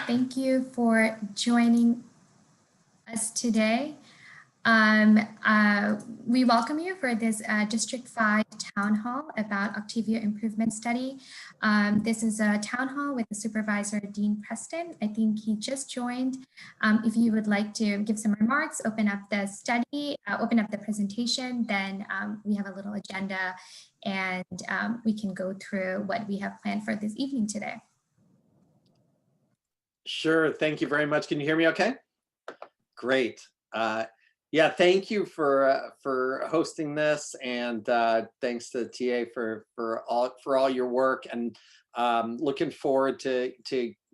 Thank you for joining us today. We welcome you for this District 5 Town Hall about Octavia Improvements Study. This is a town hall with the supervisor, Dean Preston. I think he just joined. If you would like to give some remarks, open up the study, open up the presentation, then we have a little agenda and we can go through what we have planned for this evening today. Sure, thank you very much. Can you hear me okay? Great. Yeah, thank you for hosting this, and thanks to TA for all your work, and looking forward to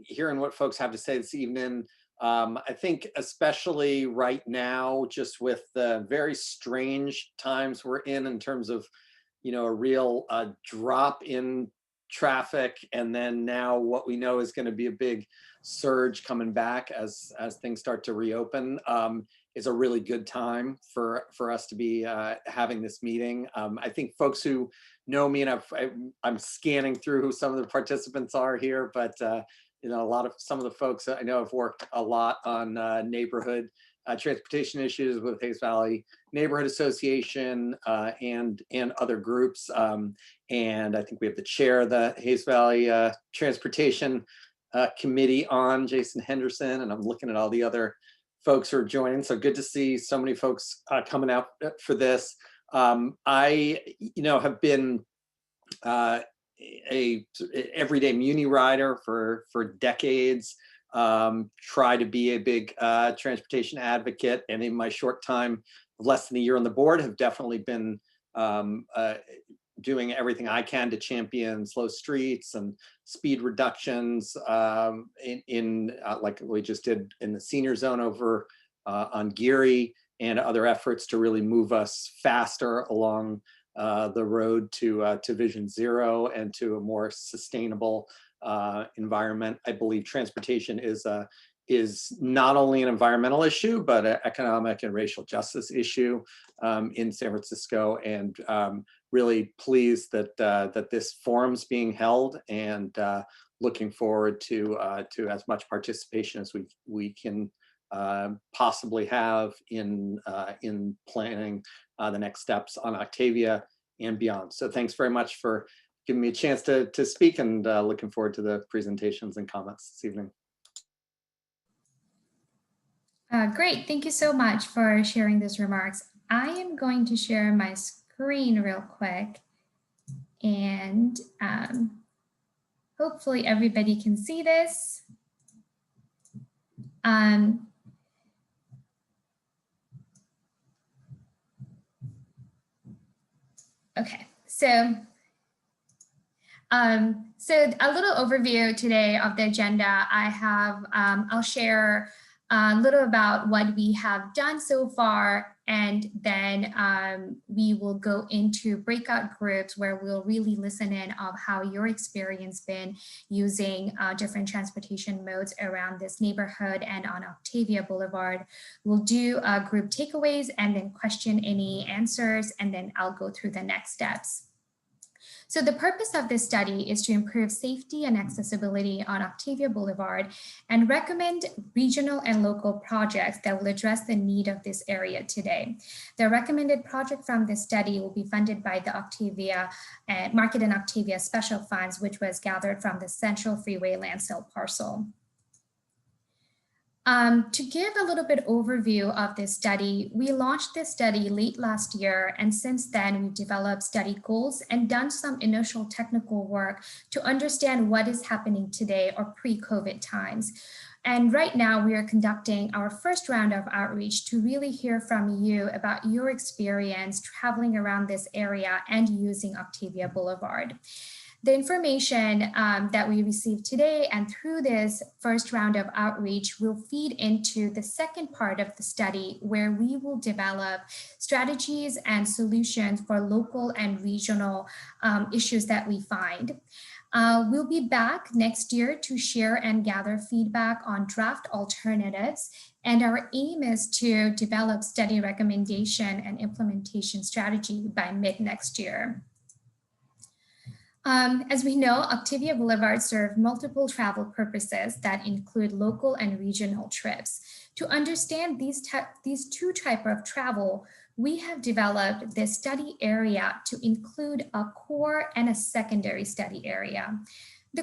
hearing what folks have to say this evening. I think especially right now, just with the very strange times we're in terms of, you know, a real drop in traffic, and then now what we know is going to be a big surge coming back as things start to reopen. Is a really good time for us to be having this meeting. I think folks who know me, and I'm scanning through who some of the participants are here, but you know, some of the folks I know have worked a lot on neighborhood transportation issues with Hayes Valley Neighborhood Association and other groups. And I think we have the chair of the Hayes Valley Transportation Committee on, Jason Henderson, and I'm looking at all the other folks who are joining. So good to see so many folks coming out for this. I, you know, have been a everyday Muni rider for decades. Try to be a big transportation advocate, and in my short time of less than a year on the board, have definitely been doing everything I can to champion slow streets and speed reductions like we just did in the senior zone over on Geary, and other efforts to really move us faster along the road to Vision Zero and to a more sustainable environment. I believe transportation is not only an environmental issue, but an economic and racial justice issue in San Francisco, and really pleased that this forum's being held, and looking forward to as much participation as we can possibly have in planning the next steps on Octavia and beyond. So thanks very much for giving me a chance to speak, and looking forward to the presentations and comments this evening. Great, thank you so much for sharing those remarks. I am going to share my screen real quick, and hopefully everybody can see this. Okay, so a little overview today of the agenda. I have, I'll share a little about what we have done so far, and then we will go into breakout groups where we'll really listen in of how your experience been using different transportation modes around this neighborhood and on Octavia Boulevard. We'll do group takeaways and then question any answers, and then I'll go through the next steps. So the purpose of this study is to improve safety and accessibility on Octavia Boulevard and recommend regional and local projects that will address the need of this area today. The recommended project from this study will be funded by the Octavia Market and Octavia Special Funds, which was gathered from the Central Freeway land sale parcel. To give a little bit overview of this study, we launched this study late last year, and since then we've developed study goals and done some initial technical work to understand what is happening today or pre-COVID times. And right now we are conducting our first round of outreach to really hear from you about your experience traveling around this area and using Octavia Boulevard. The information that we received today and through this first round of outreach will feed into the second part of the study, where we will develop strategies and solutions for local and regional issues that we find. We'll be back next year to share and gather feedback on draft alternatives, and our aim is to develop study recommendation and implementation strategy by mid next year. As we know, Octavia Boulevard serves multiple travel purposes that include local and regional trips. To understand these two types of travel, we have developed this study area to include a core and a secondary study area. For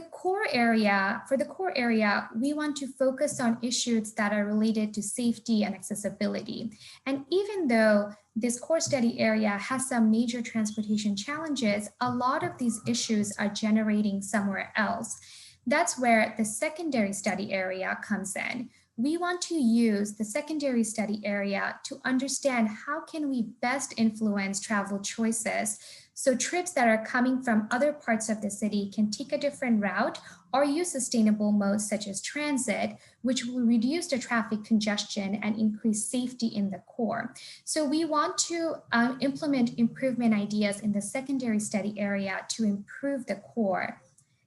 the core area, we want to focus on issues that are related to safety and accessibility. And even though this core study area has some major transportation challenges, a lot of these issues are generating somewhere else. That's where the secondary study area comes in. We want to use the secondary study area to understand how can we best influence travel choices so trips that are coming from other parts of the city can take a different route or use sustainable modes such as transit, which will reduce the traffic congestion and increase safety in the core. So we want to implement improvement ideas in the secondary study area to improve the core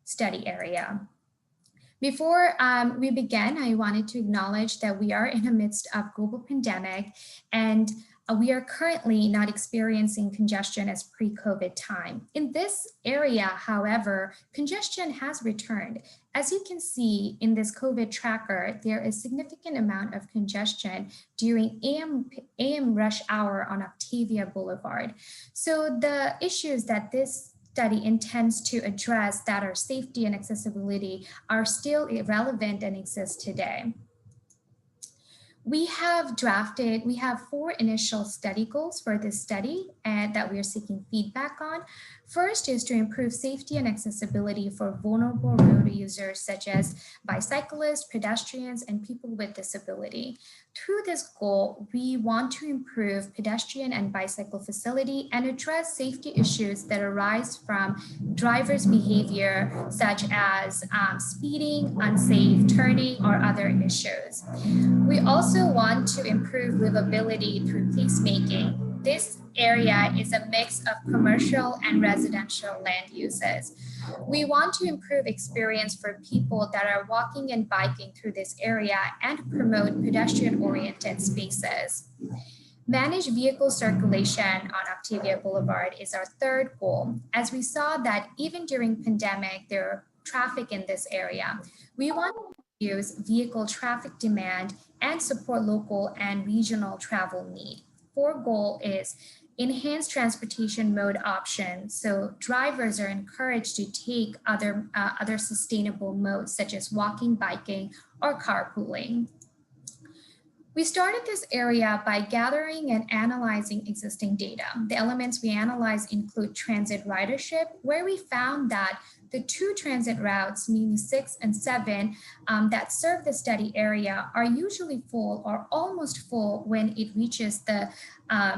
study area. Before we begin, I wanted to acknowledge that we are in the midst of global pandemic and we are currently not experiencing congestion as pre-COVID time. In this area, however, congestion has returned. As you can see in this COVID tracker, there is significant amount of congestion during AM rush hour on Octavia Boulevard. So the issues that this study intends to address that are safety and accessibility are still relevant and exist today. We have 4 initial study goals for this study and that we are seeking feedback on. First is to improve safety and accessibility for vulnerable road users such as bicyclists, pedestrians, and people with disability. Through this goal, we want to improve pedestrian and bicycle facility and address safety issues that arise from drivers' behavior, such as speeding, unsafe turning, or other issues. We also want to improve livability through placemaking. This area is a mix of commercial and residential land uses. We want to improve experience for people that are walking and biking through this area and promote pedestrian-oriented spaces. Manage vehicle circulation on Octavia Boulevard is our third goal. As we saw that even during pandemic, there are traffic in this area. We want to reduce vehicle traffic demand and support local and regional travel need. Fourth goal is enhance transportation mode options. So drivers are encouraged to take other sustainable modes such as walking, biking, or carpooling. We started this area by gathering and analyzing existing data. The elements we analyzed include transit ridership, where we found that the 2 transit routes, meaning 6 and 7, that serve the study area are usually full or almost full when it reaches the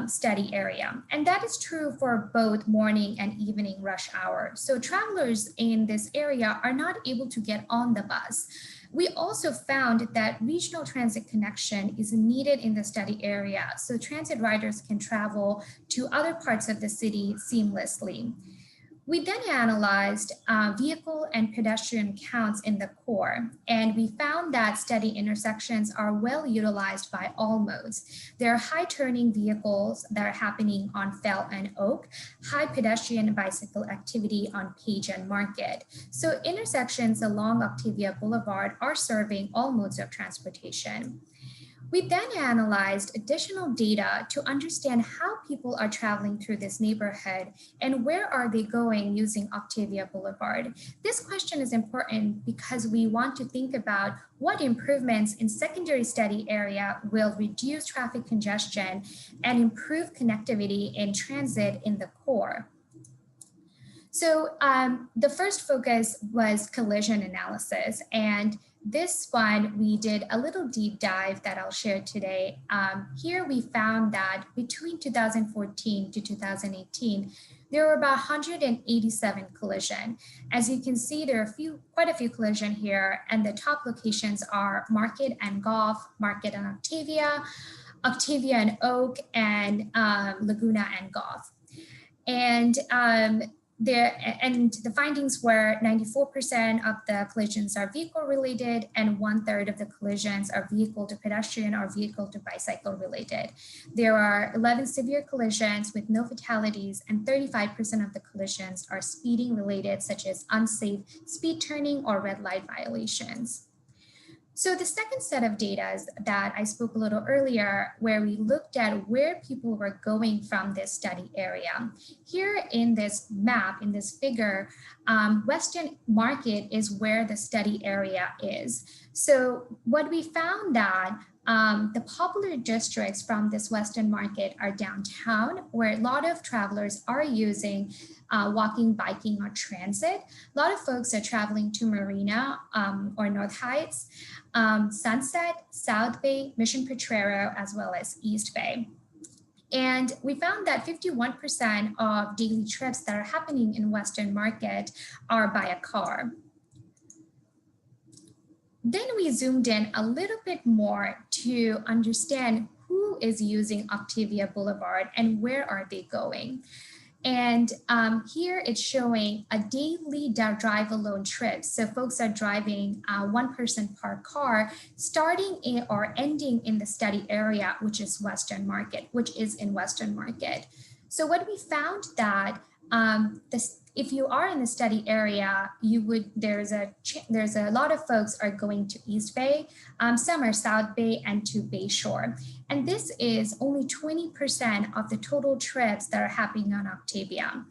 study area. And that is true for both morning and evening rush hour. So travelers in this area are not able to get on the bus. We also found that regional transit connection is needed in the study area, so transit riders can travel to other parts of the city seamlessly. We then analyzed vehicle and pedestrian counts in the core, and we found that study intersections are well utilized by all modes. There are high turning vehicles that are happening on Fell and Oak, high pedestrian and bicycle activity on Page and Market. So intersections along Octavia Boulevard are serving all modes of transportation. We then analyzed additional data to understand how people are traveling through this neighborhood and where are they going using Octavia Boulevard. This question is important because we want to think about what improvements in secondary study area will reduce traffic congestion and improve connectivity in transit in the core. So the first focus was collision analysis, and this one, we did a little deep dive that I'll share today. Here we found that between 2014 to 2018, there were about 187 collisions. As you can see, there are quite a few collisions here, and the top locations are Market and Golf, Market and Octavia, Octavia and Oak, and Laguna and Golf. And and the findings were 94% of the collisions are vehicle related, and 1/3 of the collisions are vehicle to pedestrian or vehicle to bicycle related. There are 11 severe collisions with no fatalities, and 35% of the collisions are speeding related, such as unsafe speed turning or red light violations. So the second set of data that I spoke a little earlier, where we looked at where people were going from this study area. Here in this map, in this figure, Western Market is where the study area is. So what we found that the popular districts from this Western Market are downtown, where a lot of travelers are using walking, biking, or transit. A lot of folks are traveling to Marina or North Heights, Sunset, South Bay, Mission Potrero, as well as East Bay. And we found that 51% of daily trips that are happening in Western Market are by a car. Then we zoomed in a little bit more to understand who is using Octavia Boulevard and where are they going. And here it's showing a daily drive alone trip. So folks are driving one person per car, starting in or ending in the study area, which is Western Market, which is in Western Market. So what we found that if you are in the study area, there's a lot of folks are going to East Bay, some are South Bay and to Bayshore. And this is only 20% of the total trips that are happening on Octavia.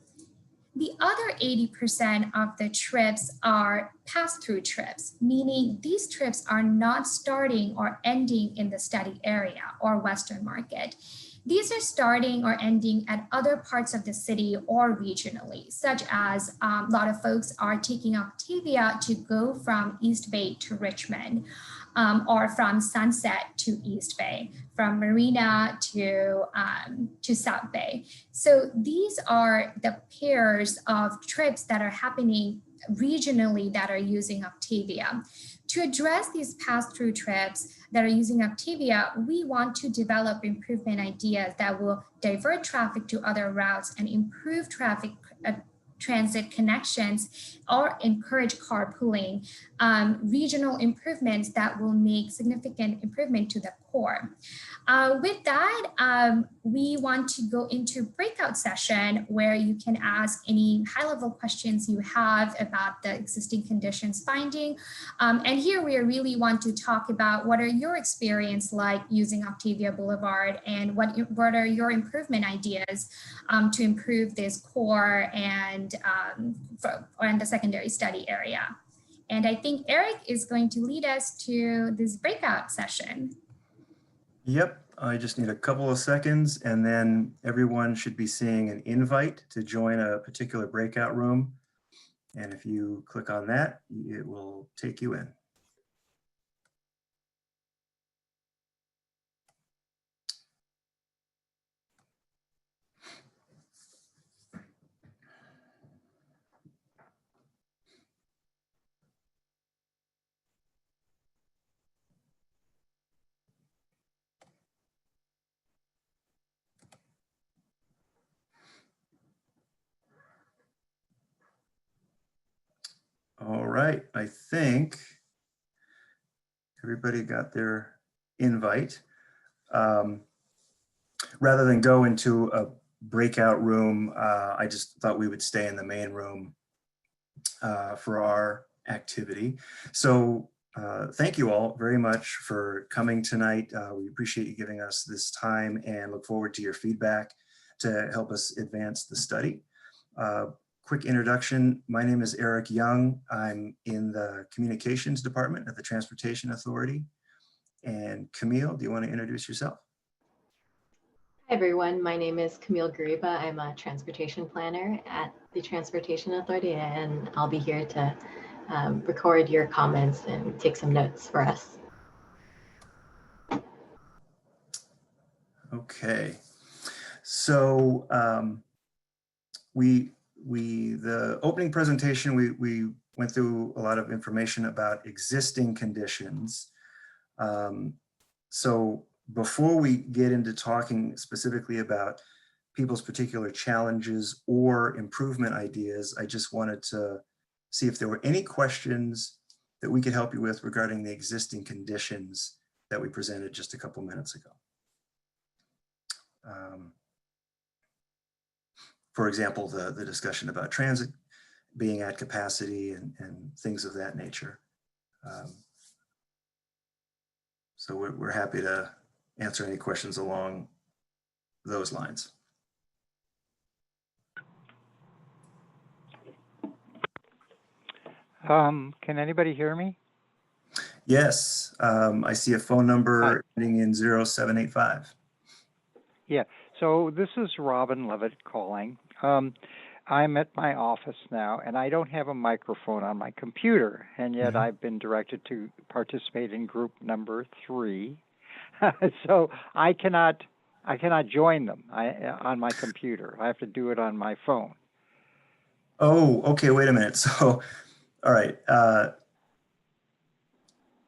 The other 80% of the trips are pass-through trips, meaning these trips are not starting or ending in the study area or Western Market. These are starting or ending at other parts of the city or regionally, such as a lot of folks are taking Octavia to go from East Bay to Richmond, or from Sunset to East Bay, from Marina to South Bay. So these are the pairs of trips that are happening regionally that are using Octavia. To address these pass-through trips that are using Octavia, we want to develop improvement ideas that will divert traffic to other routes and improve traffic transit connections or encourage carpooling, regional improvements that will make significant improvement to the core. With that, we want to go into breakout session where you can ask any high-level questions you have about the existing conditions finding. And here we really want to talk about what are your experience like using Octavia Boulevard and what are your improvement ideas to improve this core and the secondary study area. And I think Eric is going to lead us to this breakout session. Yep, I just need a couple of seconds and then everyone should be seeing an invite to join a particular breakout room. And if you click on that, it will take you in. All right, I think everybody got their invite. Rather than go into a breakout room, I just thought we would stay in the main room for our activity. So thank you all very much for coming tonight. We appreciate you giving us this time and look forward to your feedback to help us advance the study. Quick introduction, my name is Eric Young. I'm in the communications department at the Transportation Authority. And Camille, do you want to introduce yourself? Hi everyone, my name is Camille Gariba. I'm a transportation planner at the Transportation Authority, and I'll be here to record your comments and take some notes for us. Okay, so the opening presentation, we went through a lot of information about existing conditions. So before we get into talking specifically about people's particular challenges or improvement ideas. I just wanted to see if there were any questions that we could help you with regarding the existing conditions that we presented just a couple minutes ago. For example, the discussion about transit being at capacity and things of that nature. So we're happy to answer any questions along those lines. Can anybody hear me? Yes, I see a phone number ending in 0785. Yeah, so this is Robin Levitt calling. I'm at my office now, and I don't have a microphone on my computer, and yet I've been directed to participate in group number 3. So I cannot join them on my computer. I have to do it on my phone. Oh, okay, wait a minute. So, all right, let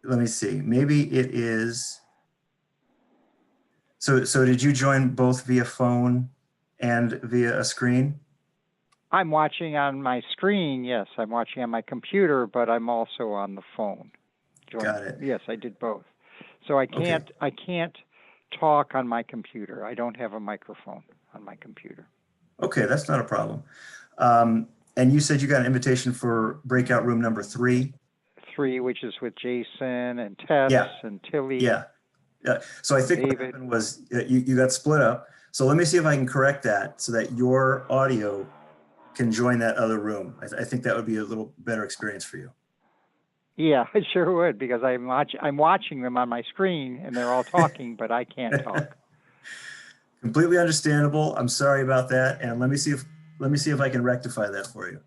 me see. Maybe it is. So did you join both via phone and via a screen? I'm watching on my screen, yes. I'm watching on my computer, but I'm also on the phone. Got it. Yes, I did both. So I can't talk on my computer. I don't have a microphone on my computer. Okay, that's not a problem. And you said you got an invitation for breakout room number 3? 3, which is with Jason and Tess and Tilly. Yeah. So I think what happened was you got split up. So let me see if I can correct that so that your audio can join that other room. I think that would be a little better experience for you. Yeah, it sure would, because I'm watching them on my screen and they're all talking, but I can't talk. Completely understandable. I'm sorry about that. And let me see if I can rectify that for you.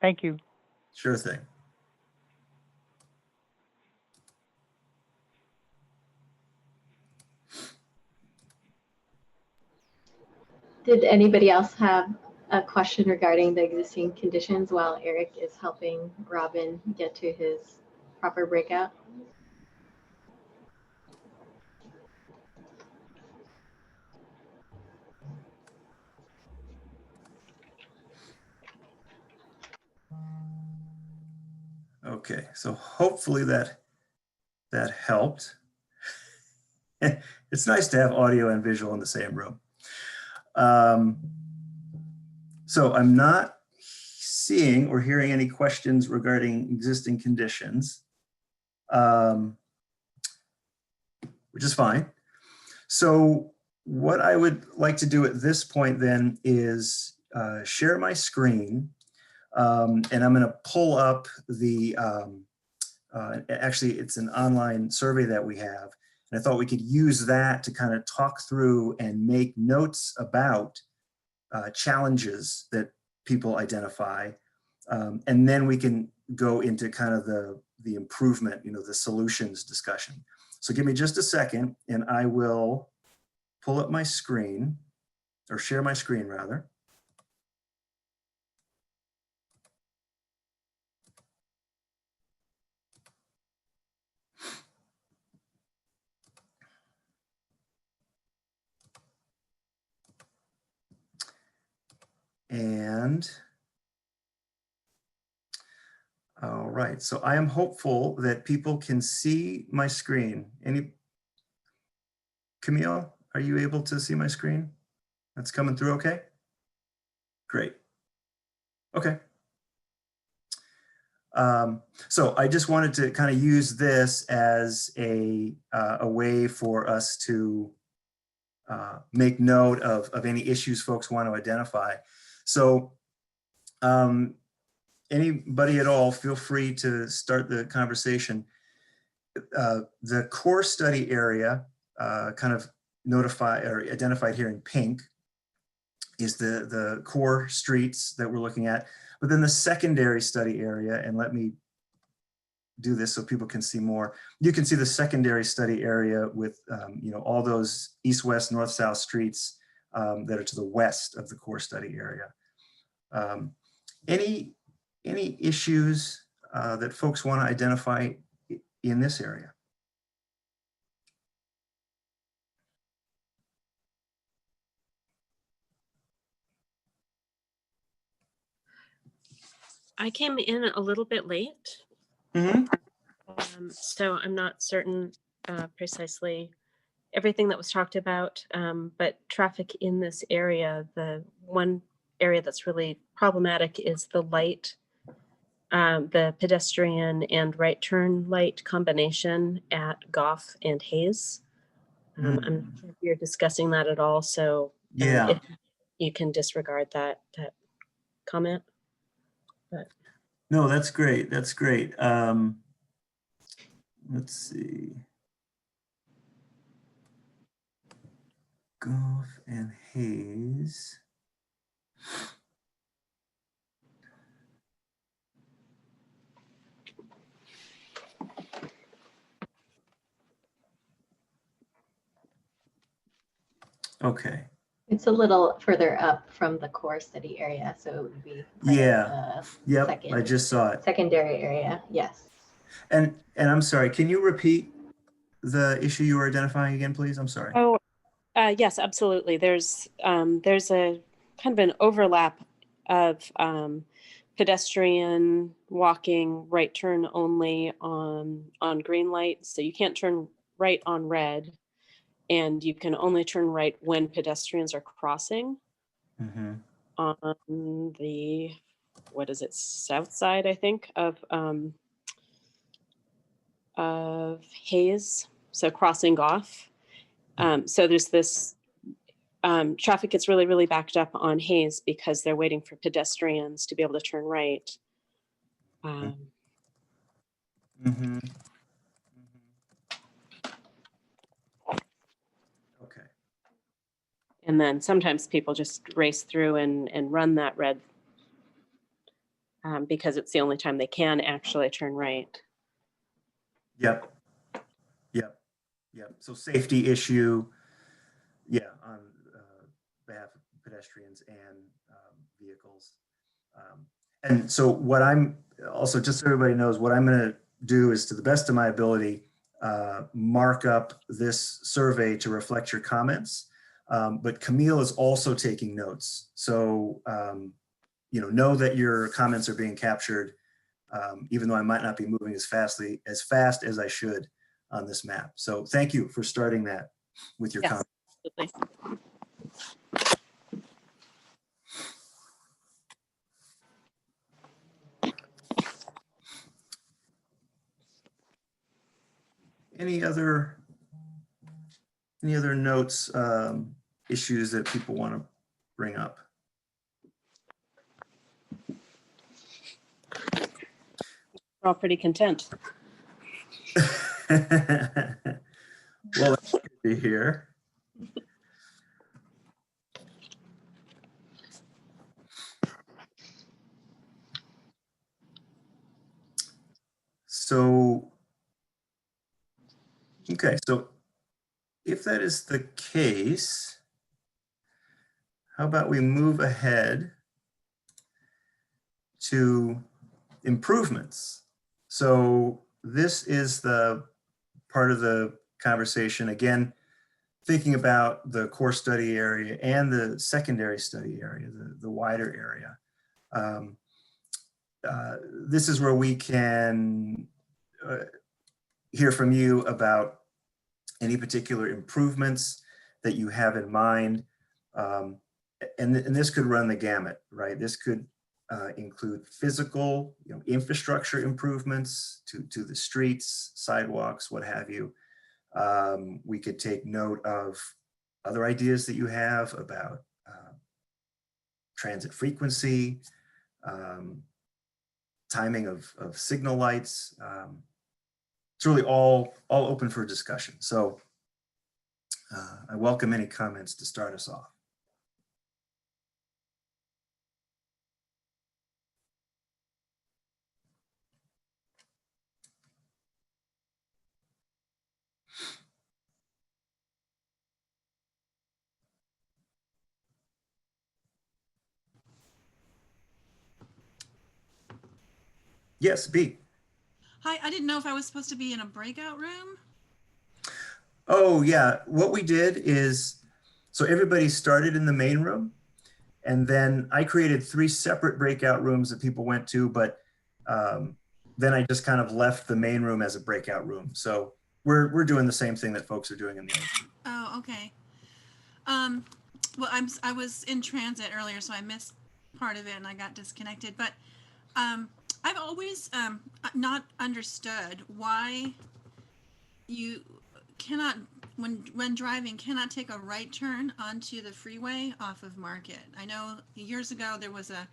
Thank you. Sure thing. Did anybody else have a question regarding the existing conditions while Eric is helping Robin get to his proper breakout? Okay, so hopefully that helped. It's nice to have audio and visual in the same room. So I'm not seeing or hearing any questions regarding existing conditions, which is fine. So what I would like to do at this point then is share my screen, and I'm going to pull up the, actually it's an online survey that we have, and I thought we could use that to kind of talk through and make notes about challenges that people identify, and then we can go into kind of the improvement, the solutions discussion. So give me just a second, and I will pull up my screen, or share my screen rather. And all right, so I am hopeful that people can see my screen. Camille, are you able to see my screen? That's coming through okay? Great. Okay. So I just wanted to kind of use this as a way for us to make note of any issues folks want to identify. So anybody at all, feel free to start the conversation. The core study area, kind of notified or identified here in pink, is the core streets that we're looking at. But then the secondary study area, and let me do this so people can see more. You can see the secondary study area with all those east, west, north, south streets that are to the west of the core study area. Any issues that folks want to identify in this area? I came in a little bit late, Mhm. so I'm not certain precisely everything that was talked about, but traffic in this area, the one area that's really problematic is the light, the pedestrian and right turn light combination at Goff and Hayes. I'm not sure if you're discussing that at all, so Yeah. if you can disregard that comment. But No, that's great. That's great. Let's see. Goff and Hayes. Okay. It's a little further up from the core study area, so it would be part Yeah. of the Yep. I just saw it. secondary area. Yes. And I'm sorry, can you repeat the issue you were identifying again, please? I'm sorry. oh, yes, absolutely. There's a kind of an overlap of pedestrian walking right turn only on green light, so you can't turn right on red, and you can only turn right when pedestrians are crossing Mm-hmm. on the, what is it, south side, I think, of Hayes, so crossing off. So there's this traffic gets really, really backed up on Hayes because they're waiting for pedestrians to be able to turn right. Mm-hmm. Okay. And then sometimes people just race through and run that red because it's the only time they can actually turn right. Yep. Yep. Yep. So safety issue, yeah, on behalf of pedestrians and vehicles. And so what I'm also, just so everybody knows, what I'm going to do is, to the best of my ability, mark up this survey to reflect your comments. But Camille is also taking notes. So, know that your comments are being captured, even though I might not be moving as fast as I should on this map. So thank you for starting that with your comments. Absolutely. Any other notes, issues that people want to bring up? We're all pretty content. Well, that's good to hear. So, okay, so if that is the case, how about we move ahead to improvements? So this is the part of the conversation, again, thinking about the core study area and the secondary study area, the wider area. This is where we can hear from you about any particular improvements that you have in mind. And this could run the gamut, right? This could include physical, infrastructure improvements to the streets, sidewalks, what have you. We could take note of other ideas that you have about transit frequency, timing of signal lights. It's really all open for discussion. So I welcome any comments to start us off. Yes, B. Hi, I didn't know if I was supposed to be in a breakout room. Oh yeah, what we did is, so everybody started in the main room, And then I created 3 separate breakout rooms that people went to, but then I just kind of left the main room as a breakout room. So we're doing the same thing that folks are doing in the other. Oh, okay. Well, I was in transit earlier, so I missed part of it and I got disconnected. But I've always not understood why you cannot, when driving, cannot take a right turn onto the freeway off of Market. I know years ago there was a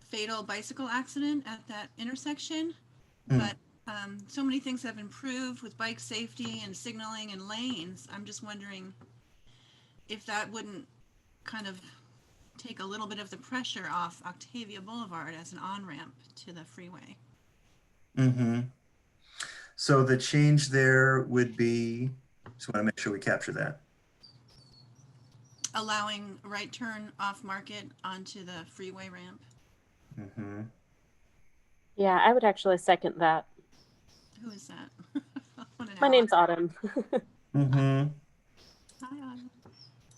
fatal bicycle accident at that intersection, but so many things have improved with bike safety and signaling and lanes. I'm just wondering if that wouldn't kind of take a little bit of the pressure off Octavia Boulevard as an on-ramp to the freeway. Mm-hmm. So the change there would be, just want to make sure we capture that. Allowing a right turn off Market onto the freeway ramp. Mm-hmm. Yeah, I would actually second that. Who is that? What an My ally. name's Autumn. Mm-hmm. Hi, Autumn.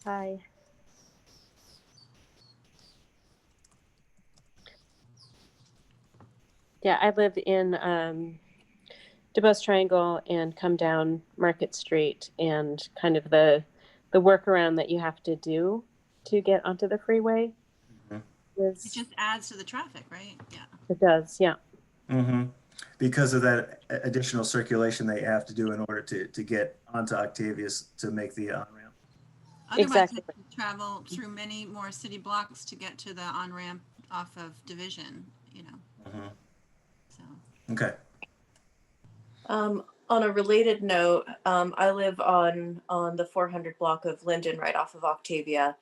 Hi. Yeah, I live in DuBose Triangle and come down Market Street, and kind of the workaround that you have to do to get onto the freeway It is, just adds to the traffic, right? Yeah. it does, yeah. Mm-hmm. Because of that additional circulation they have to do in order to get onto Octavius to make the on-ramp. Otherwise, Exactly. you have to travel through many more city blocks to get to the on-ramp off of Division, you know. Mm-hmm. So Okay. On a related note, I live on the 400 block of Linden, right off of Octavia,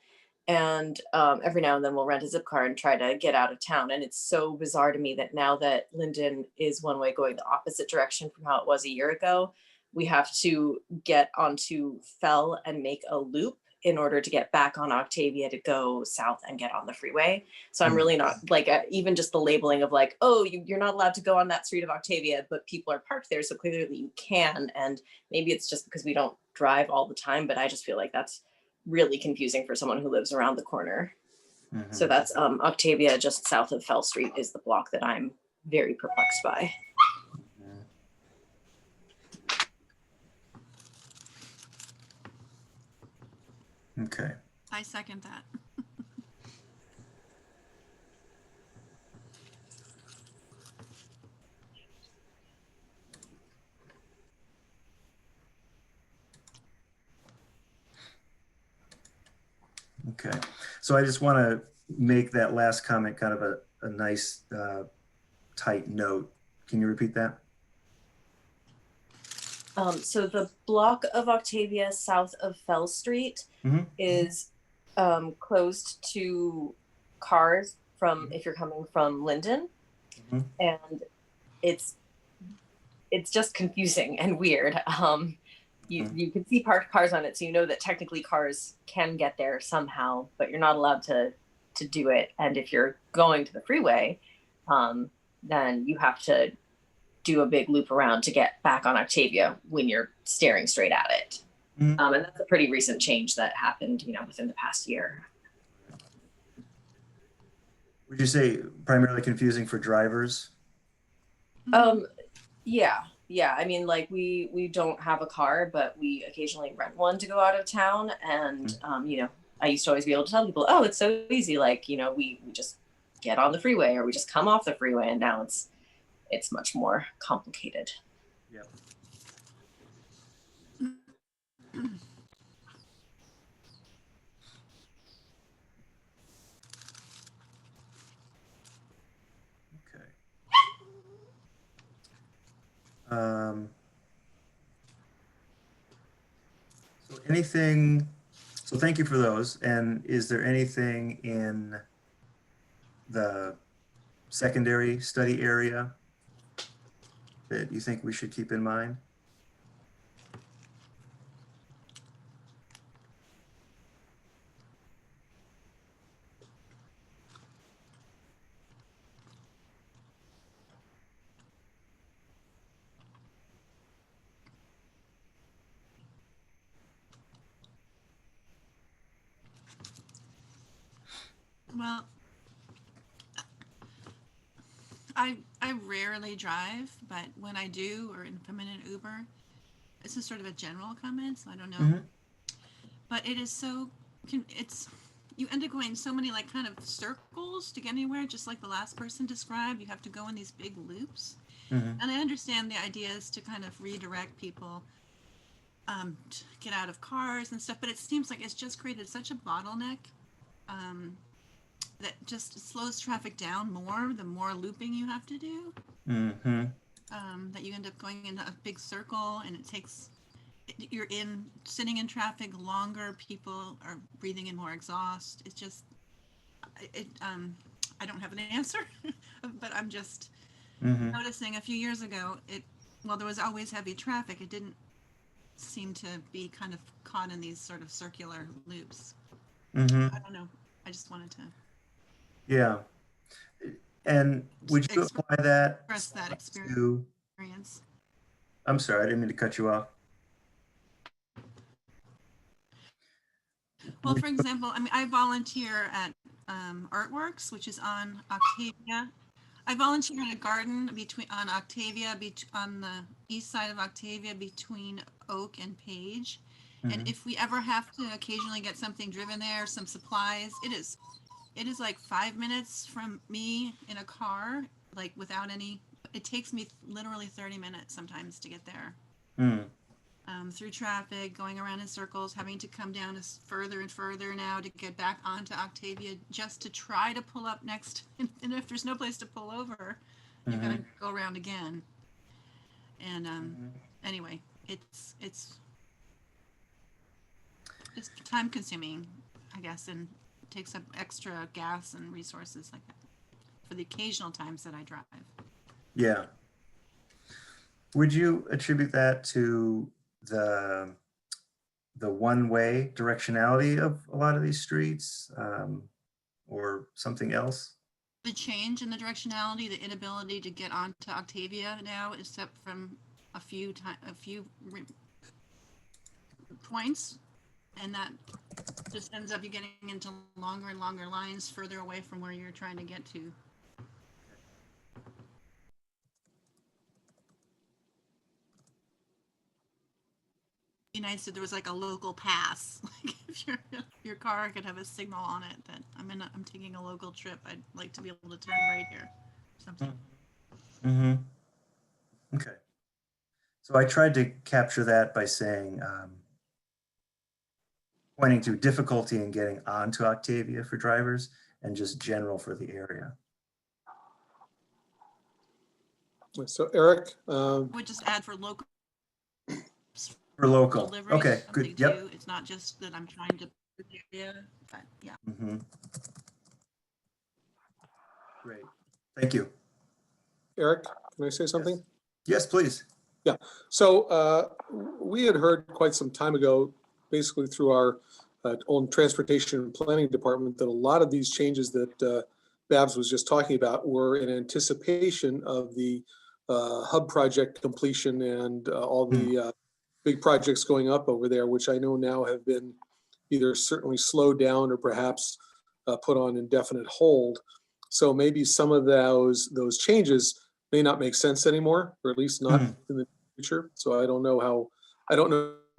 and every now and then we'll rent a zip car and try to get out of town. And it's so bizarre to me that now that Linden is one way going the opposite direction from how it was a year ago, we have to get onto Fell and make a loop in order to get back on Octavia to go south and get on the freeway. So I'm really not like, even just the labeling of like, oh, you're not allowed to go on that street of Octavia, but people are parked there. So clearly you can. And maybe it's just because we don't drive all the time, but I just feel like that's really confusing for someone who lives around the corner. Mm-hmm. So that's Octavia, just south of Fell Street is the block that I'm very perplexed by. Okay. I second that. Okay. So I just want to make that last comment kind of a nice tight note. Can you repeat that? So the block of Octavia south of Fell Street is closed to cars from if you're coming from Linden, and it's just confusing and weird. You can see parked cars on it, so you know that technically cars can get there somehow, but you're not allowed to do it. And if you're going to the freeway, then you have to do a big loop around to get back on Octavia when you're staring straight at it. And that's a pretty recent change that happened, within the past year. Would you say primarily confusing for drivers? Yeah. I mean, like we don't have a car, but we occasionally rent one to go out of town. And, I used to always be able to tell people, oh, it's so easy. Like, we just get on the freeway or we just come off the freeway. And now it's much more complicated. Yep. Okay. So thank you for those. And is there anything in the secondary study area that you think we should keep in mind? Well, I rarely drive, but when I do, or if I'm in an Uber, this is sort of a general comment, so I don't know. Mhm. But it is so, you end up going so many like kind of circles to get anywhere, just like the last person described. You have to go in these big loops. Mhm. And I understand the idea is to kind of redirect people to get out of cars and stuff, but it seems like it's just created such a bottleneck that just slows traffic down more, the more looping you have to do, Mhm. that you end up going in a big circle, and it takes, you're sitting in traffic longer, people are breathing in more exhaust. It's just, I don't have an answer, but I'm just Mhm. noticing a few years ago, well, there was always heavy traffic. It didn't seem to be kind of caught in these sort of circular loops. Mhm. I don't know. I just wanted to Yeah. And would you apply that express that to, experience. I'm sorry, I didn't mean to cut you off. Well, for example, I mean, I volunteer at Artworks, which is on Octavia. I volunteer in a garden on Octavia, on the east side of Octavia, between Oak and Page. And Mhm. if we ever have to occasionally get something driven there, some supplies, it is like 5 minutes from me in a car, like without any, it takes me literally 30 minutes sometimes to get there. Mm. Through traffic, going around in circles, having to come down further and further now to get back onto Octavia just to try to pull up next. And if there's no place to pull over, you've got to go around again. And anyway, it's time consuming, I guess, and takes up extra gas and resources like that for the occasional times that I drive. Yeah. Would you attribute that to the one-way directionality of a lot of these streets, or something else? The change in the directionality, the inability to get onto Octavia now, except from a few points, and that just ends up you getting into longer and longer lines further away from where you're trying to get to. Be nice if there was like a local pass, like if your car could have a signal on it that I'm taking a local trip, I'd like to be able to turn right here, something. Mm-hmm. Okay. So I tried to capture that by saying, pointing to difficulty in getting onto Octavia for drivers and just general for the area. So Eric, I would just add for local. For local. Delivery, Okay, good. Yep. too. It's not just that I'm trying to, yeah, but yeah. Mm-hmm. Great. Thank you. Eric, can I say something? Yes, please. Yeah. So we had heard quite some time ago, basically through our own transportation and planning department, that a lot of these changes that Babs was just talking about were in anticipation of the hub project completion and all the big projects going up over there, which I know now have been either certainly slowed down or perhaps put on indefinite hold. So maybe some of those changes may not make sense anymore, or at least not in the future. So I don't know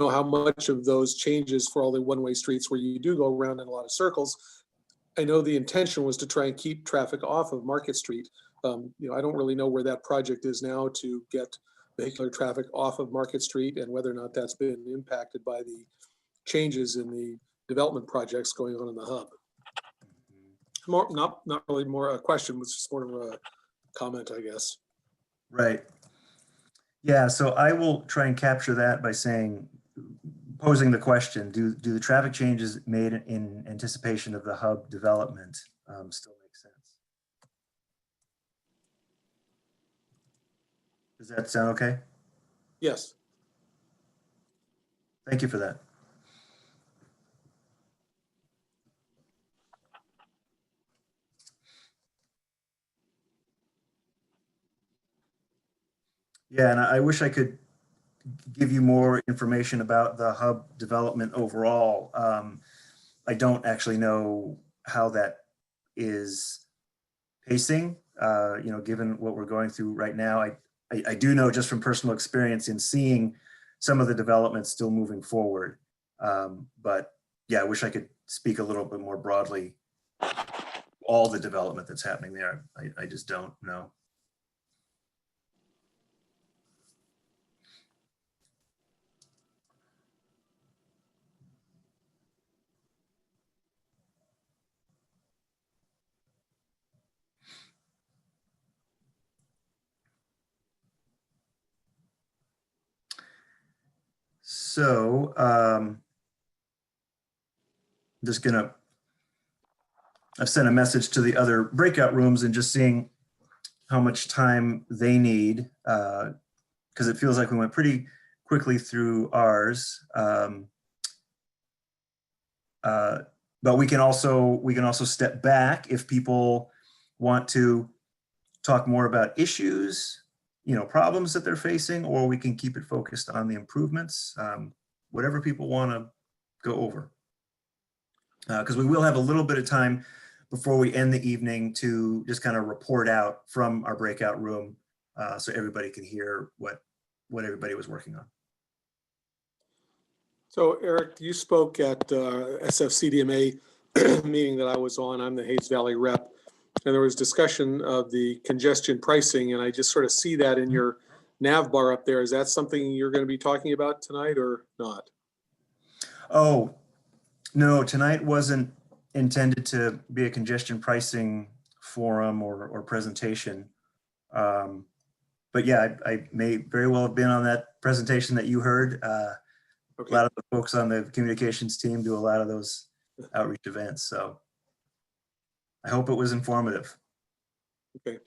how much of those changes for all the one-way streets where you do go around in a lot of circles. I know the intention was to try and keep traffic off of Market Street. I don't really know where that project is now to get vehicular traffic off of Market Street, and whether or not that's been impacted by the changes in the development projects going on in the hub. More, not really more a question, was just more of a comment, I guess. Right. Yeah, so I will try and capture that by posing the question, do the traffic changes made in anticipation of the hub development still make sense? Does that sound okay? Yes. Thank you for that. Yeah, and I wish I could give you more information about the hub development overall. I don't actually know how that is pacing, given what we're going through right now. I do know just from personal experience in seeing some of the developments still moving forward. But yeah, I wish I could speak a little bit more broadly, all the development that's happening there. I just don't know. So I've sent a message to the other breakout rooms and just seeing how much time they need, because it feels like we went pretty quickly through ours. But we can also step back if people want to talk more about issues, problems that they're facing, or we can keep it focused on the improvements, whatever people want to go over. Because we will have a little bit of time before we end the evening to just kind of report out from our breakout room, so everybody can hear what everybody was working on. So Eric, you spoke at SFCDMA meeting that I was on. I'm the Hayes Valley rep, and there was discussion of the congestion pricing, and I just sort of see that in your nav bar up there. Is that something you're going to be talking about tonight or not? Oh, no, tonight wasn't intended to be a congestion pricing forum or presentation. But yeah, I may very well have been on that presentation that you heard. Okay. A lot of the folks on the communications team do a lot of those outreach events. So I hope it was informative. Okay.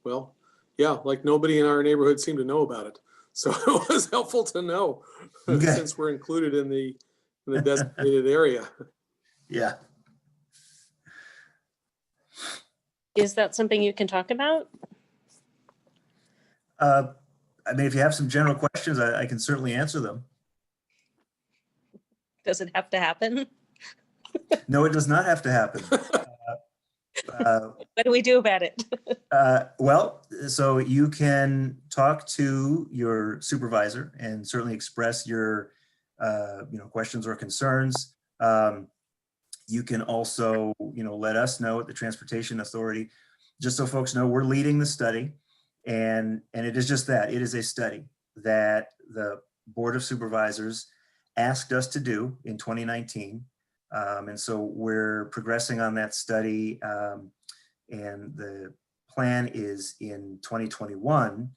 Well, yeah, like nobody in our neighborhood seemed to know about it. So it was helpful to know since we're included in the designated area. Yeah. Is that something you can talk about? I mean, if you have some general questions, I can certainly answer them. Does it have to happen? No, it does not have to happen. What do we do about it? Well, so you can talk to your supervisor and certainly express your questions or concerns. You can also let us know at the Transportation Authority, just so folks know we're leading the study, and it is just that. It is a study that the Board of Supervisors asked us to do in 2019. And so we're progressing on that study, and the plan is in 2021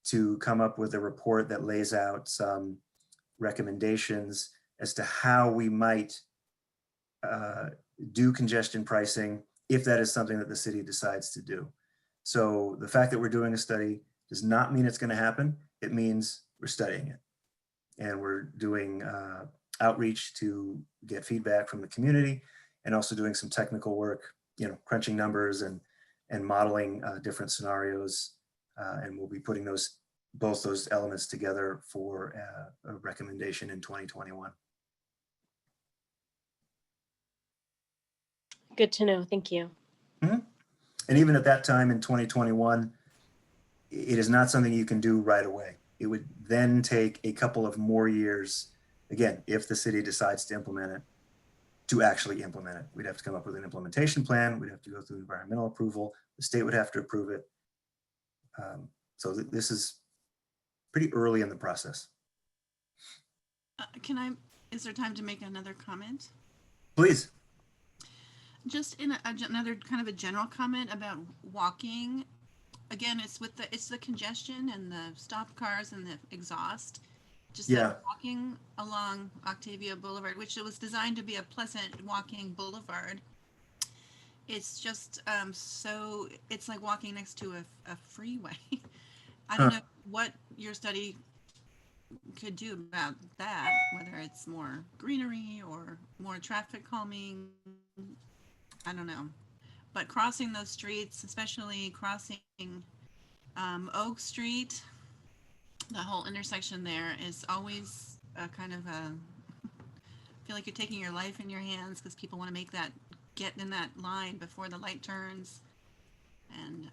to come up with a report that lays out some recommendations as to how we might do congestion pricing if that is something that the city decides to do. So the fact that we're doing a study does not mean it's going to happen. It means we're studying it, and we're doing outreach to get feedback from the community, and also doing some technical work, crunching numbers and modeling different scenarios. And we'll be putting both those elements together for a recommendation in 2021. Good to know. Thank you. Mm-hmm. And even at that time in 2021, it is not something you can do right away. It would then take a couple of more years, again, if the city decides to implement it, to actually implement it. We'd have to come up with an implementation plan. We'd have to go through environmental approval. The state would have to approve it. So this is pretty early in the process. Is there time to make another comment? Please. Just in another kind of a general comment about walking. Again, it's the congestion and the stop cars and the exhaust. Just that walking along Octavia Boulevard, which it was designed to be a pleasant walking boulevard. It's just so it's like walking next to a freeway. I don't know what your study could do about that, whether it's more greenery or more traffic calming. I don't know. But crossing those streets, especially crossing Oak Street, the whole intersection there is always a kind of feel like you're taking your life in your hands because people want to make that, get in that line before the light turns. And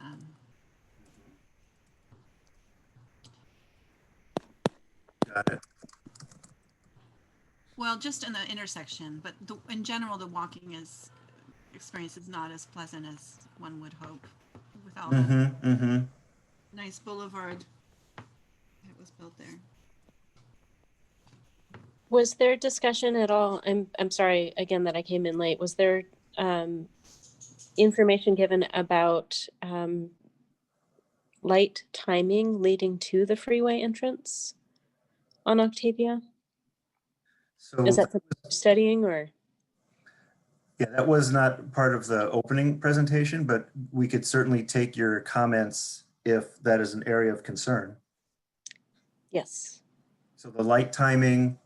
Got it. well, just in the intersection, but in general, the walking experience is not as pleasant as one would hope with all the nice boulevard that was built there. Was there discussion at all? I'm sorry again that I came in late. Was there information given about light timing leading to the freeway entrance on Octavia? So Is that something you're studying, or? yeah, that was not part of the opening presentation, but we could certainly take your comments if that is an area of concern. Yes. So the light timing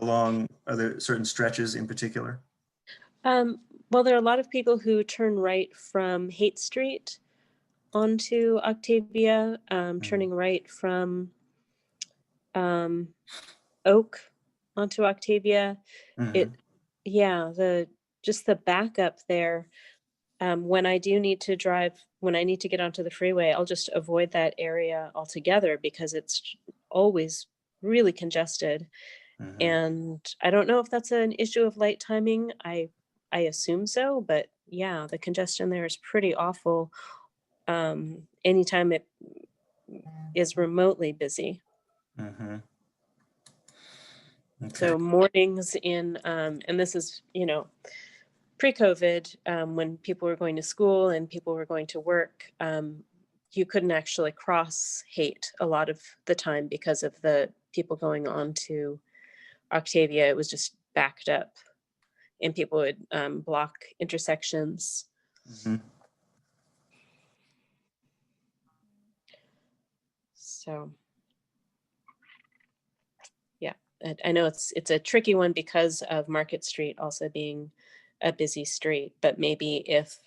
along, are there certain stretches in particular? Well, there are a lot of people who turn right from Haight Street onto Octavia, turning right from Oak onto Octavia. Yeah, just the backup there. When I do need to drive, when I need to get onto the freeway, I'll just avoid that area altogether because it's always really congested. And I don't know if that's an issue of light timing. I assume so, but yeah, the congestion there is pretty awful. Anytime it is remotely busy. Okay. So mornings in, and this is, pre-COVID, when people were going to school and people were going to work, you couldn't actually cross Haight a lot of the time because of the people going on to Octavia. It was just backed up and people would block intersections. So yeah, I know it's a tricky one because of Market Street also being a busy street, but maybe if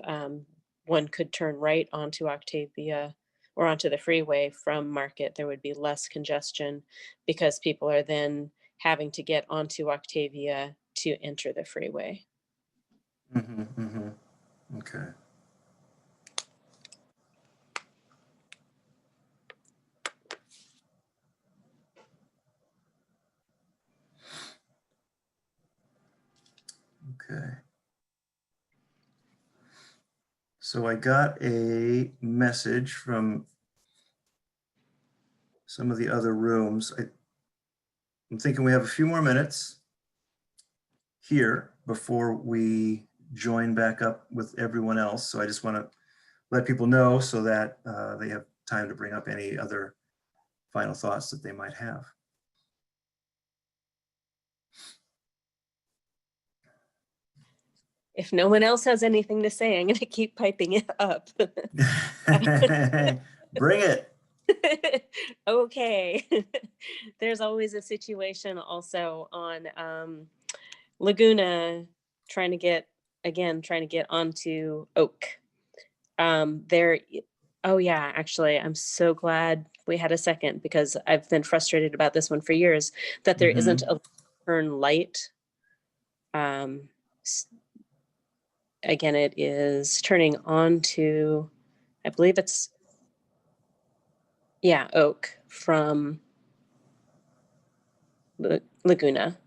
one could turn right onto Octavia or onto the freeway from Market, there would be less congestion because people are then having to get onto Octavia to enter the freeway. Okay. Okay. So I got a message from some of the other rooms. I'm thinking we have a few more minutes here before we join back up with everyone else. So I just want to let people know so that they have time to bring up any other final thoughts that they might have. If no one else has anything to say, I'm going to keep piping it up. Bring it. Okay. There's always a situation also on Laguna trying to get onto Oak. Oh yeah, actually, I'm so glad we had a second because I've been frustrated about this one for years, that there isn't a turn light. Again, it is turning onto, I believe it's, yeah, Oak from Laguna.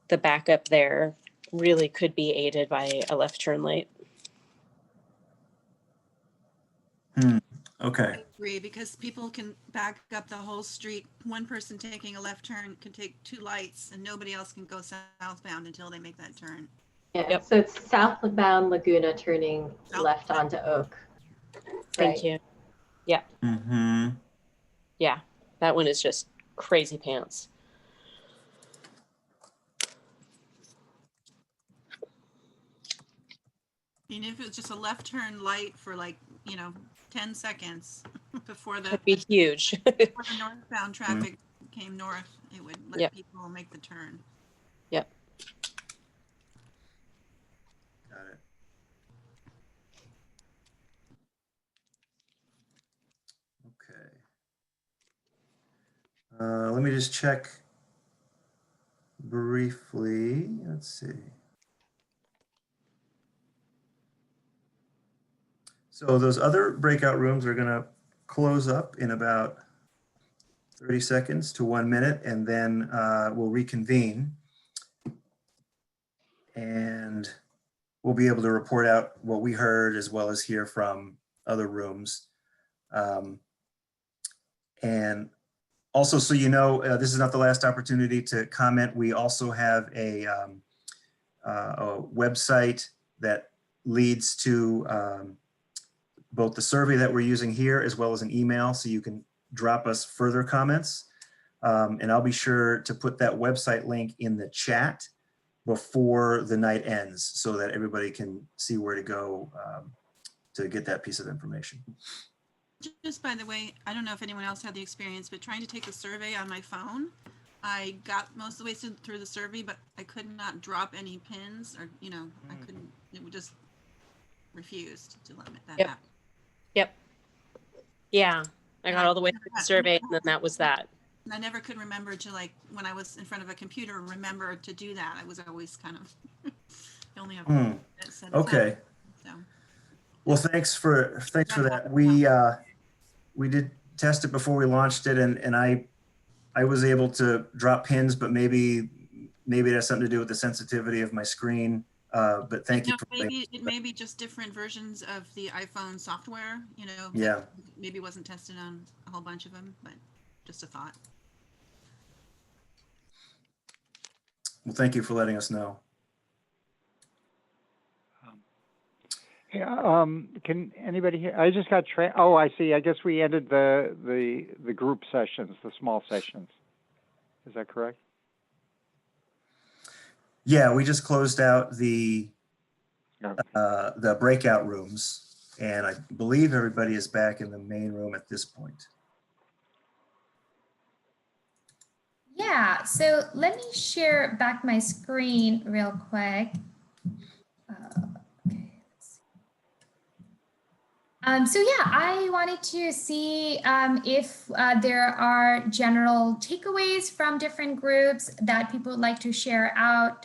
The backup there really could be aided by a left turn light. Okay. I agree, because people can back up the whole street. One person taking a left turn can take two lights and nobody else can go southbound until they make that turn. Yeah, so it's southbound Laguna turning left onto Oak. Thank you. Yeah. Yeah, that one is just crazy pants. And if it's just a left turn light for 10 seconds before the, Could be huge. before the northbound traffic came north, it would let people make the turn. Yep. Got it. Okay. Let me just check briefly, let's see. So those other breakout rooms are going to close up in about 30 seconds to 1 minute, and then we'll reconvene. And we'll be able to report out what we heard as well as hear from other rooms. And also, so you know, this is not the last opportunity to comment. We also have a website that leads to both the survey that we're using here as well as an email, so you can drop us further comments. And I'll be sure to put that website link in the chat before the night ends so that everybody can see where to go to get that piece of information. Just by the way, I don't know if anyone else had the experience, but trying to take the survey on my phone, I got most of the way through the survey, but I could not drop any pins, or, you know, I couldn't, it would just refused to let that happen. Yep. Yeah, I got all the way through the survey, and then that was that. And I never could remember to, like, when I was in front of a computer, remember to do that. I was always kind of only have set okay. Time, so. Well, thanks for that. We did test it before we launched it, and I was able to drop pins, but maybe it has something to do with the sensitivity of my screen. But thank you. Maybe it may be just different versions of the iPhone software. You know. Yeah. Maybe wasn't tested on a whole bunch of them, but just a thought. Well, thank you for letting us know. Yeah, can anybody hear? I just got oh, I see. I guess we ended the group sessions, the small sessions. Is that correct? Yeah, we just closed out the breakout rooms, and I believe everybody is back in the main room at this point. Yeah, so let me share back my screen real quick. Okay. So yeah, I wanted to see if there are general takeaways from different groups that people would like to share out.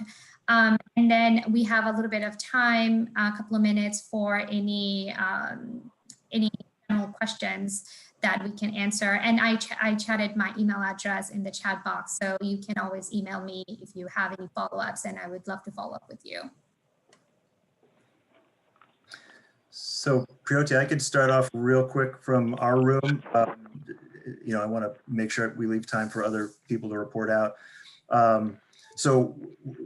And then we have a little bit of time, a couple of minutes for any general questions that we can answer. And I chatted my email address in the chat box, so you can always email me if you have any follow-ups, and I would love to follow up with you. So Priyoti, I could start off real quick from our room. You know, I want to make sure we leave time for other people to report out. So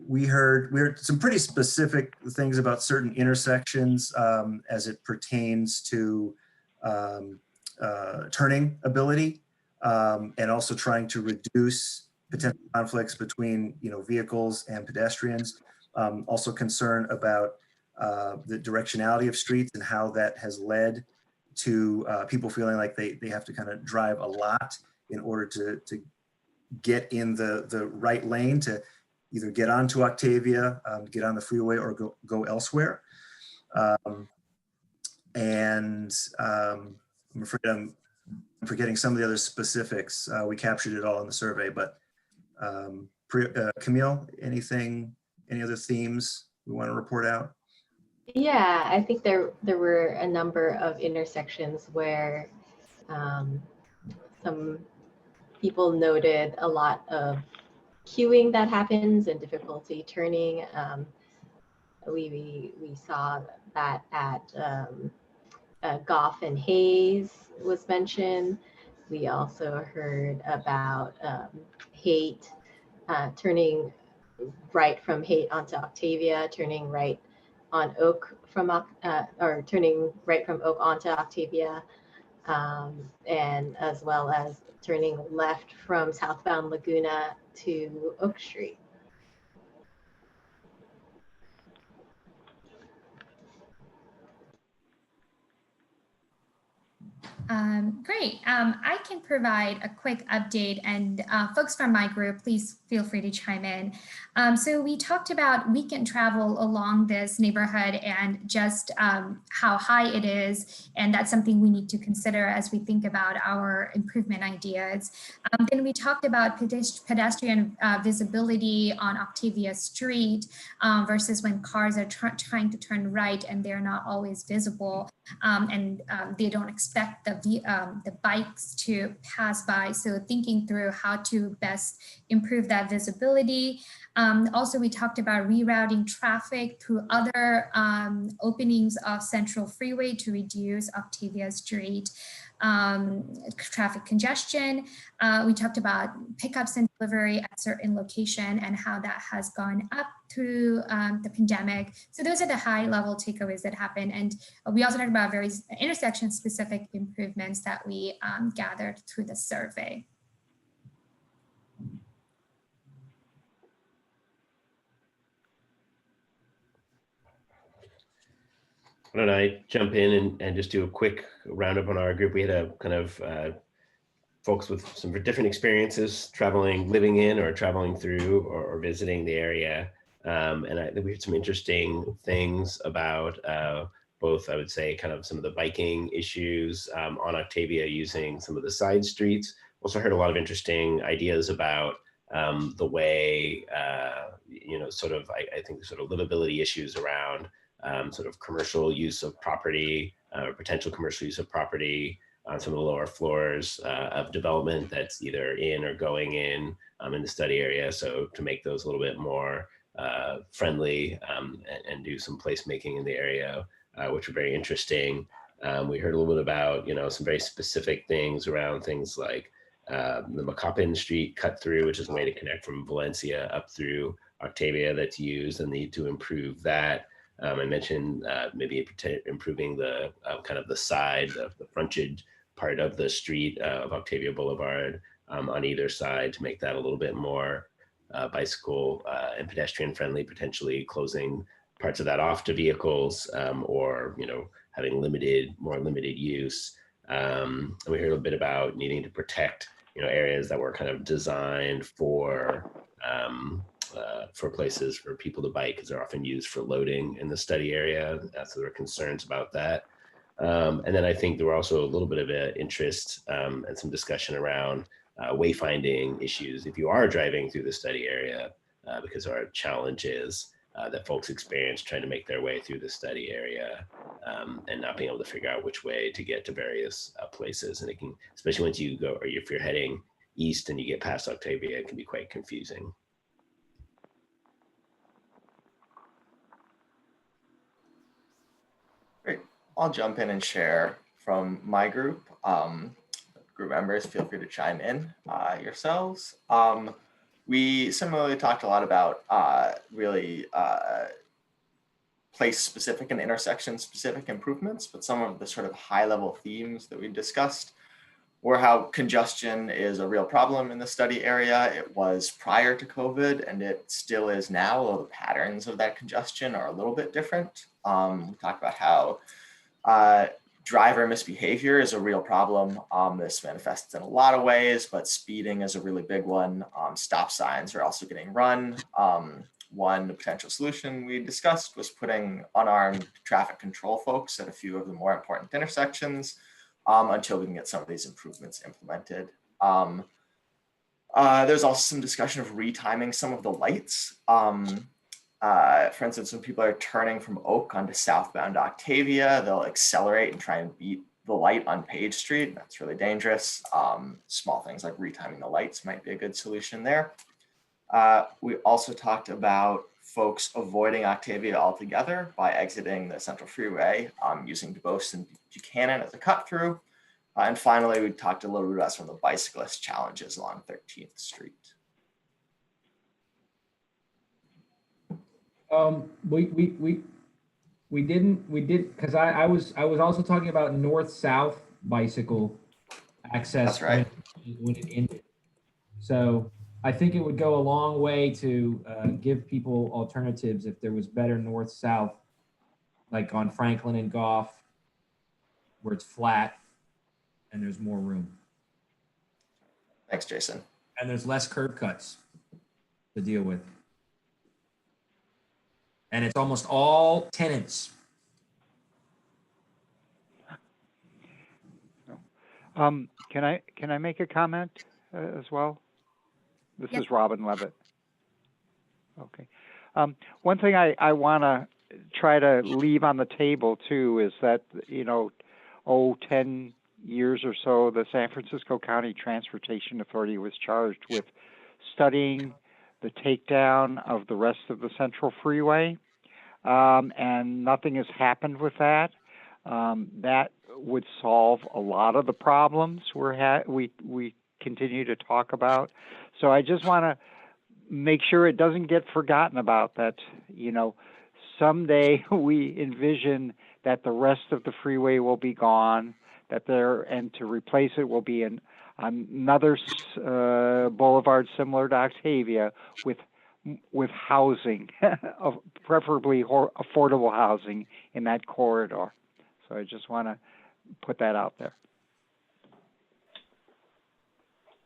we heard some pretty specific things about certain intersections as it pertains to turning ability and also trying to reduce potential conflicts between, you know, vehicles and pedestrians. Also concern about the directionality of streets and how that has led to people feeling like they have to kind of drive a lot in order to get in the right lane to either get onto Octavia, get on the freeway, or go elsewhere. And I'm afraid I'm forgetting some of the other specifics. We captured it all in the survey, but Camille, any other themes we want to report out? Yeah, I think there were a number of intersections where some people noted a lot of queuing that happens and difficulty turning. We saw that at Goff and Hayes was mentioned. We also heard about Haight turning right from Haight onto Octavia, turning right on Oak from or turning right from Oak onto Octavia, and as well as turning left from southbound Laguna to Oak Street. Great. I can provide a quick update, and folks from my group, please feel free to chime in. So we talked about weekend travel along this neighborhood and just how high it is, and that's something we need to consider as we think about our improvement ideas. Then we talked about pedestrian visibility on Octavia Street versus when cars are trying to turn right and they're not always visible. And they don't expect the bikes to pass by. So thinking through how to best improve that visibility. Also, we talked about rerouting traffic through other openings of Central Freeway to reduce Octavia Street traffic congestion. We talked about pickups and delivery at certain location and how that has gone up through the pandemic. So those are the high level takeaways that happen. And we also talked about various intersection specific improvements that we gathered through the survey. Why don't I jump in and just do a quick roundup on our group. We had a kind of folks with some different experiences traveling, living in or traveling through or visiting the area. And I think we had some interesting things about both, I would say, kind of some of the biking issues on Octavia using some of the side streets. Also heard a lot of interesting ideas about the way, you know, sort of, I think sort of livability issues around sort of commercial use of property, or potential commercial use of property on some of the lower floors of development that's either in or going in the study area. So to make those a little bit more friendly and do some placemaking in the area, which are very interesting. We heard a little bit about, you know, some very specific things around things like the Macapin Street cut through, which is a way to connect from Valencia up through Octavia that's used, and need to improve that. I mentioned maybe improving the kind of the side, the frontage part of the street of Octavia Boulevard on either side to make that a little bit more bicycle and pedestrian friendly, potentially closing parts of that off to vehicles or, you know, having more limited use. And we heard a bit about needing to protect, you know, areas that were kind of designed for places for people to bike, because they're often used for loading in the study area. So there are concerns about that. And then I think there were also a little bit of an interest and some discussion around wayfinding issues if you are driving through the study area, because there are challenges that folks experience trying to make their way through the study area and not being able to figure out which way to get to various places. And it can, especially once you go, or if you're heading east and you get past Octavia, it can be quite confusing. Great. I'll jump in and share from my group. Group members, feel free to chime in yourselves. We similarly talked a lot about really place-specific and intersection-specific improvements, but some of the sort of high-level themes that we discussed were how congestion is a real problem in the study area. It was prior to COVID, and it still is now, although the patterns of that congestion are a little bit different. We talked about how driver misbehavior is a real problem. This manifests in a lot of ways, but speeding is a really big one. Stop signs are also getting run. One potential solution we discussed was putting unarmed traffic control folks at a few of the more important intersections until we can get some of these improvements implemented. There's also some discussion of retiming some of the lights. For instance, when people are turning from Oak onto southbound Octavia, they'll accelerate and try and beat the light on Page Street. That's really dangerous. Small things like retiming the lights might be a good solution there. We also talked about folks avoiding Octavia altogether by exiting the Central Freeway, using DuBose and Buchanan as a cut through. And finally, we talked a little bit about some of the bicyclist challenges along 13th Street. We did because I was also talking about north-south bicycle access. That's right. When it ended. So I think it would go a long way to give people alternatives if there was better north-south, like on Franklin and Goff, where it's flat. and there's more room. Thanks, Jason. And there's less curb cuts to deal with. And it's almost all tenants. Can I make a comment as well? This Yep. is Robin Levitt. Okay. One thing I want to try to leave on the table too is that, 10 years or so, the San Francisco County Transportation Authority was charged with studying the takedown of the rest of the Central Freeway, and nothing has happened with that. That would solve a lot of the problems we continue to talk about. So I just want to make sure it doesn't get forgotten about, that, someday we envision that the rest of the freeway will be gone, and to replace it will be another boulevard similar to Octavia with housing, preferably affordable housing in that corridor. So I just want to put that out there.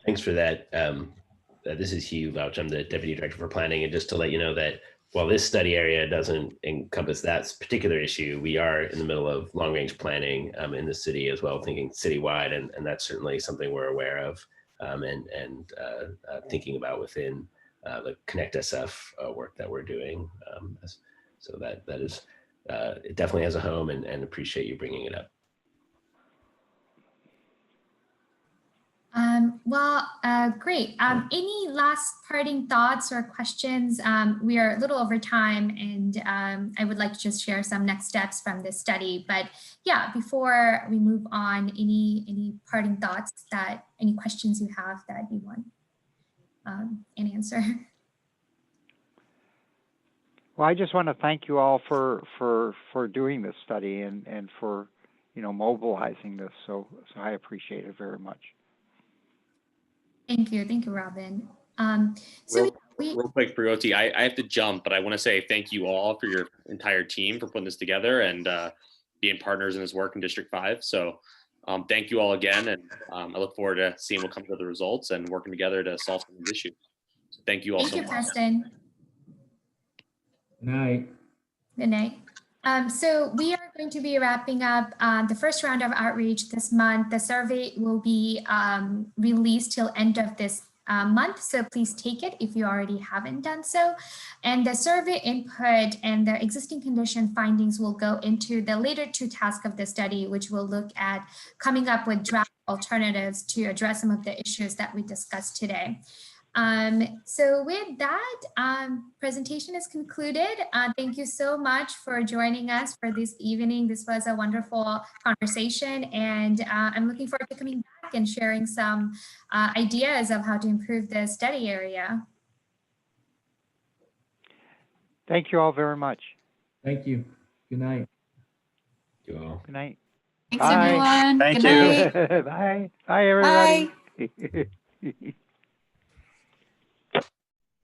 Thanks for that. This is Hugh Louch. I'm the Deputy Director for Planning. And just to let you know that while this study area doesn't encompass that particular issue, we are in the middle of long-range planning in the city as well, thinking citywide, and that's certainly something we're aware of and thinking about within the Connect SF work that we're doing. So that is, it definitely has a home, and appreciate you bringing it up. Great. Any last parting thoughts or questions? We are a little over time, and I would like to just share some next steps from this study. But yeah, before we move on, any parting thoughts, any questions you have that you want an answer? Well, I just want to thank you all for doing this study and for mobilizing this. So I appreciate it very much. Thank you, Robin. Real quick, Pragoti, I have to jump, but I want to say thank you all for your entire team for putting this together and being partners in this work in District 5. So thank you all again, and I look forward to seeing what comes of the results and working together to solve some of these issues. So thank you all so much. Thank you, Preston. Good night. Good night. So we are going to be wrapping up the first round of outreach this month. The survey will be released till end of this month, so please take it if you already haven't done so. And the survey input and the existing condition findings will go into the later two tasks of the study, which will look at coming up with draft alternatives to address some of the issues that we discussed today. So with that, presentation is concluded. Thank you so much for joining us for this evening. This was a wonderful conversation, and I'm looking forward to coming back and sharing some ideas of how to improve the study area. Thank you all very much. Thank you. Good night. You all. Good night. Thanks, everyone. Thank Good you. night. Bye. Bye, everybody. Bye.